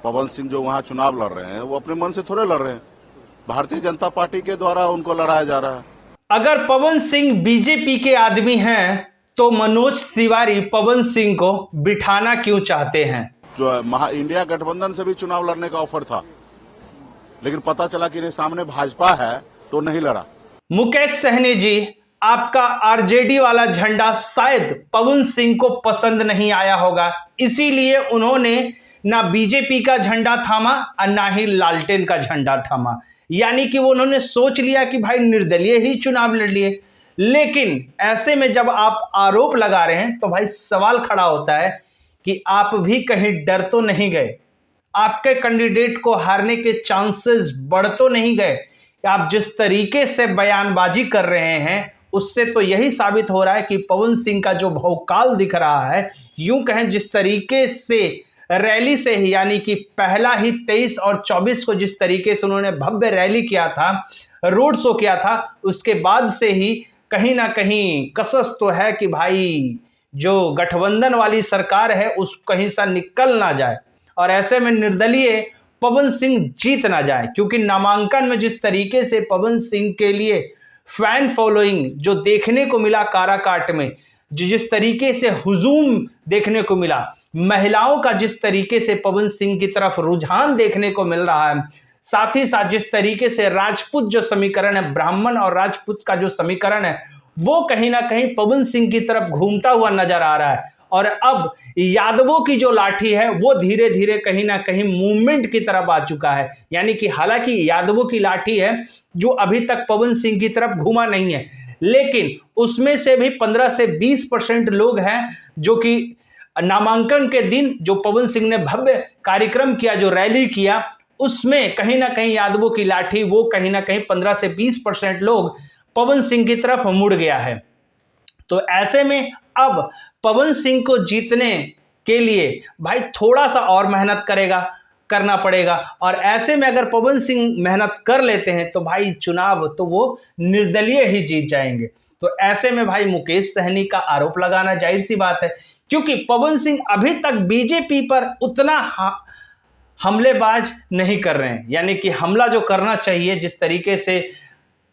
पवन सिंह जो वहाँ चुनाव लड़ रहे हैं वो अपने मन से थोड़े लड़ रहे हैं, भारतीय जनता पार्टी के द्वारा उनको लड़ाया जा रहा है। अगर पवन सिंह बीजेपी के आदमी हैं तो मनोज तिवारी पवन सिंह को बिठाना क्यों चाहते हैं? जो इंडिया गठबंधन से भी चुनाव लड़ने का ऑफर था, लेकिन पता चला कि सामने भाजपा है तो नहीं लड़ा। मुकेश सहनी जी, आपका आरजेडी वाला झंडा शायद पवन सिंह को पसंद नहीं आया होगा, इसीलिए उन्होंने ना बीजेपी का झंडा थामा और ना ही लालटेन का झंडा थामा। यानी कि वो उन्होंने सोच लिया कि भाई निर्दलीय ही चुनाव लड़ लिए। लेकिन ऐसे में जब आप आरोप लगा रहे हैं तो भाई सवाल खड़ा होता है कि आप भी कहीं डर तो नहीं गए? आपके कैंडिडेट को हारने के चांसेस बढ़ तो नहीं गए? आप जिस तरीके से बयानबाजी कर रहे हैं उससे तो यही साबित हो रहा है कि पवन सिंह का जो भौकाल दिख रहा है, यूं कहें जिस तरीके से रैली से ही, यानी कि पहला ही 23 और 24 को जिस तरीके से उन्होंने भव्य रैली किया था, रोड शो किया था, उसके बाद से ही कहीं ना कहीं कसस तो है कि भाई जो गठबंधन वाली सरकार है उस कहीं सा निकल ना जाए और ऐसे में निर्दलीय पवन सिंह जीत ना जाए। क्योंकि नामांकन में जिस तरीके से पवन सिंह के लिए फैन फॉलोइंग जो देखने को मिला, काराकाट में जिस तरीके से हुजूम देखने को मिला, महिलाओं का जिस तरीके से पवन सिंह की तरफ रुझान देखने को मिल रहा है, साथ ही साथ जिस तरीके से राजपूत जो समीकरण है, ब्राह्मण और राजपूत का जो समीकरण है, वो कहीं ना कहीं पवन सिंह की तरफ घूमता हुआ नजर आ रहा है। और अब यादवों की जो लाठी है वो धीरे धीरे कहीं ना कहीं मूवमेंट की तरफ आ चुका है। यानी कि हालांकि यादवों की लाठी है जो अभी तक पवन सिंह की तरफ घुमा नहीं है, लेकिन उसमें से भी 15 से 20% लोग हैं जो कि नामांकन के दिन जो पवन सिंह ने भव्य कार्यक्रम किया, जो रैली किया, उसमें कहीं ना कहीं यादवों की लाठी वो कहीं ना कहीं 15 से 20% लोग पवन सिंह की तरफ मुड़ गया है। तो ऐसे में अब पवन सिंह को जीतने के लिए भाई थोड़ा सा और मेहनत करना पड़ेगा और ऐसे में अगर पवन सिंह मेहनत कर लेते हैं तो भाई चुनाव तो वो निर्दलीय ही जीत जाएंगे। तो ऐसे में भाई मुकेश सहनी का आरोप लगाना जाहिर सी बात है, क्योंकि पवन सिंह अभी तक बीजेपी पर उतना हमलेबाज नहीं कर रहे हैं। यानी कि हमला जो करना चाहिए, जिस तरीके से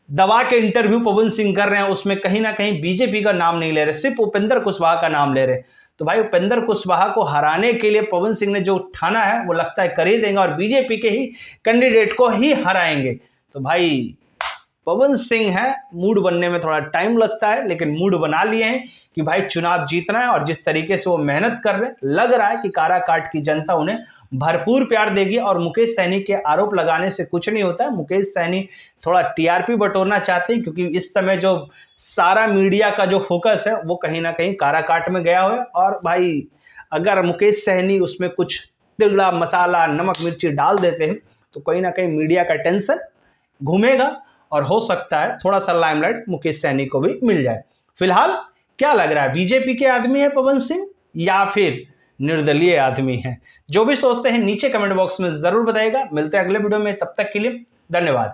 दबा के इंटरव्यू पवन सिंह कर रहे हैं, उसमें कहीं ना कहीं बीजेपी का नाम नहीं ले रहे, सिर्फ उपेंद्र कुशवाहा का नाम ले रहे। तो भाई उपेंद्र कुशवाहा को हराने के लिए पवन सिंह ने जो ठाना है वो लगता है कर ही देंगे और बीजेपी के ही कैंडिडेट को ही हराएंगे। तो भाई पवन सिंह है, मूड बनने में थोड़ा टाइम लगता है, लेकिन मूड बना लिए हैं कि भाई चुनाव जीतना है और जिस तरीके से वो मेहनत कर रहे हैं, लग रहा है कि काराकाट की जनता उन्हें भरपूर प्यार देगी। और मुकेश सहनी के आरोप लगाने से कुछ नहीं होता है। मुकेश सहनी थोड़ा टीआरपी बटोरना चाहते हैं, क्योंकि इस समय जो सारा मीडिया का जो फोकस है वो कहीं ना कहीं काराकाट में गया हुआ है। और भाई अगर मुकेश सहनी उसमें कुछ तिगड़ा मसाला नमक मिर्ची डाल देते हैं तो कहीं ना कहीं मीडिया का टेंशन घूमेगा और हो सकता है थोड़ा सा लाइमलाइट मुकेश सहनी को भी मिल जाए। फिलहाल क्या लग रहा है, बीजेपी के आदमी है पवन सिंह या फिर निर्दलीय आदमी है? जो भी सोचते हैं नीचे कमेंट बॉक्स में जरूर बताइएगा। मिलते हैं अगले वीडियो में, तब तक के लिए धन्यवाद।